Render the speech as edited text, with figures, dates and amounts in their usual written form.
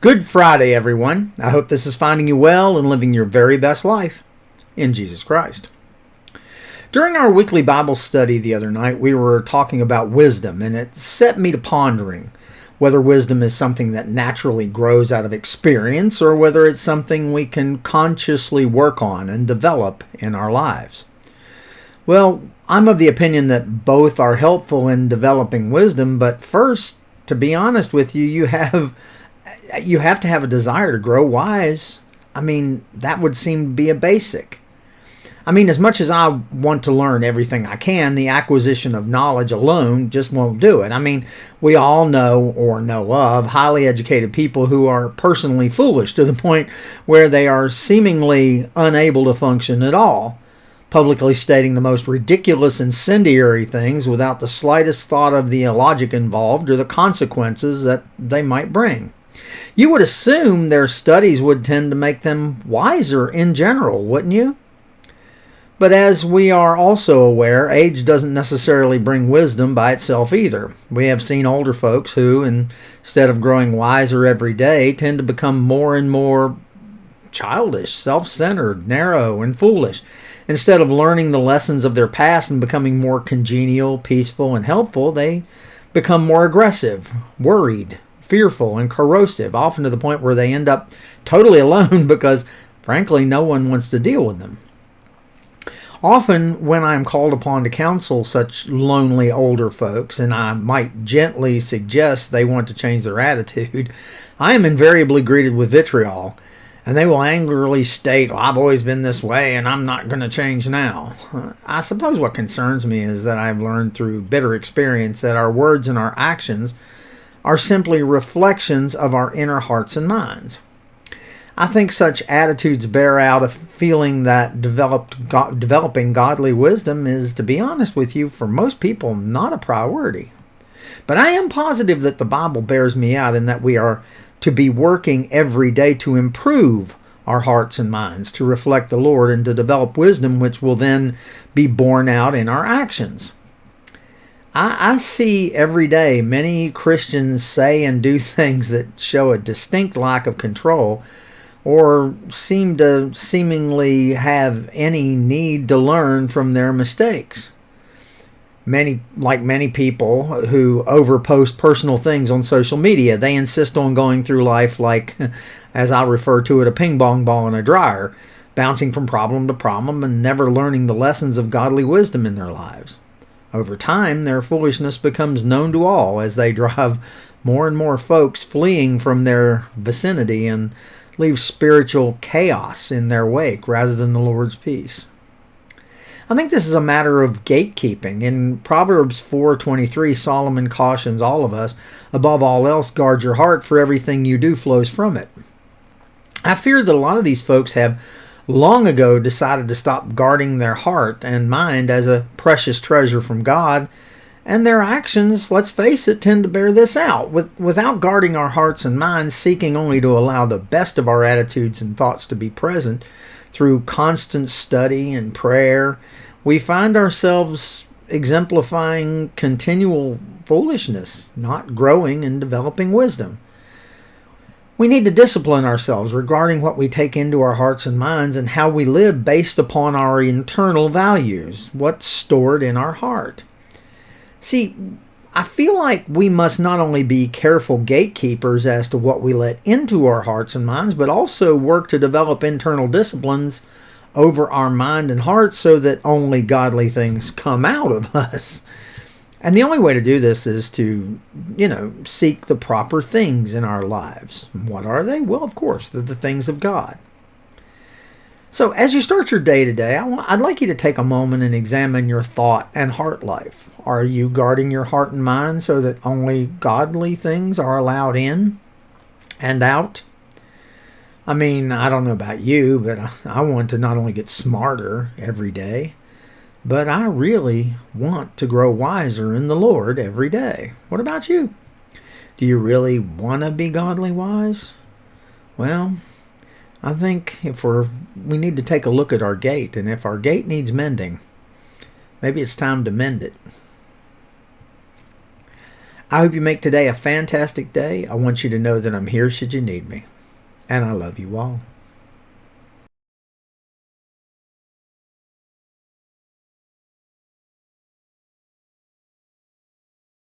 Good Friday, everyone. I hope this is finding you well and living your very best life in Jesus Christ. During our weekly Bible study the other night, we were talking about wisdom, and it set me to pondering whether wisdom is something that naturally grows out of experience or whether it's something we can consciously work on and develop in our lives. Well, I'm of the opinion that both are helpful in developing wisdom, but first, to be honest with you, you have to have a desire to grow wise. That would seem to be a basic. As much as I want to learn everything I can, the acquisition of knowledge alone just won't do it. We all know or know of highly educated people who are personally foolish to the point where they are seemingly unable to function at all, publicly stating the most ridiculous incendiary things without the slightest thought of the illogic involved or the consequences that they might bring. You would assume their studies would tend to make them wiser in general, wouldn't you? But as we are also aware, age doesn't necessarily bring wisdom by itself either. We have seen older folks who, instead of growing wiser every day, tend to become more and more childish, self-centered, narrow, and foolish. Instead of learning the lessons of their past and becoming more congenial, peaceful, and helpful, they become more aggressive, worried, fearful, and corrosive, often to the point where they end up totally alone because, frankly, no one wants to deal with them. Often, when I am called upon to counsel such lonely older folks, and I might gently suggest they want to change their attitude, I am invariably greeted with vitriol, and they will angrily state, "Well, I've always been this way, and I'm not going to change now." I suppose what concerns me is that I've learned through bitter experience that our words and our actions are simply reflections of our inner hearts and minds. I think such attitudes bear out a feeling that developing godly wisdom is, to be honest with you, for most people, not a priority. But I am positive that the Bible bears me out in that we are to be working every day to improve our hearts and minds, to reflect the Lord, and to develop wisdom which will then be borne out in our actions. I see every day many Christians say and do things that show a distinct lack of control or seem to seemingly have any need to learn from their mistakes. Many people who overpost personal things on social media, they insist on going through life like, as I refer to it, a ping pong ball in a dryer, bouncing from problem to problem and never learning the lessons of godly wisdom in their lives. Over time, their foolishness becomes known to all as they drive more and more folks fleeing from their vicinity and leave spiritual chaos in their wake rather than the Lord's peace. I think this is a matter of gatekeeping. In Proverbs 4:23, Solomon cautions all of us, above all else, guard your heart, for everything you do flows from it. I fear that a lot of these folks have long ago decided to stop guarding their heart and mind as a precious treasure from God, and their actions, let's face it, tend to bear this out. Without guarding our hearts and minds, seeking only to allow the best of our attitudes and thoughts to be present through constant study and prayer, we find ourselves exemplifying continual foolishness, not growing and developing wisdom. We need to discipline ourselves regarding what we take into our hearts and minds and how we live based upon our internal values, what's stored in our heart. See, I feel like we must not only be careful gatekeepers as to what we let into our hearts and minds, but also work to develop internal disciplines over our mind and heart so that only godly things come out of us. And the only way to do this is to, seek the proper things in our lives. What are they? Well, of course, they're the things of God. So as you start your day today, I'd like you to take a moment and examine your thought and heart life. Are you guarding your heart and mind so that only godly things are allowed in and out? I don't know about you, but I want to not only get smarter every day, but I really want to grow wiser in the Lord every day. What about you? Do you really want to be godly wise? Well, I think we need to take a look at our gate, and if our gate needs mending, maybe it's time to mend it. I hope you make today a fantastic day. I want you to know that I'm here should you need me. And I love you all.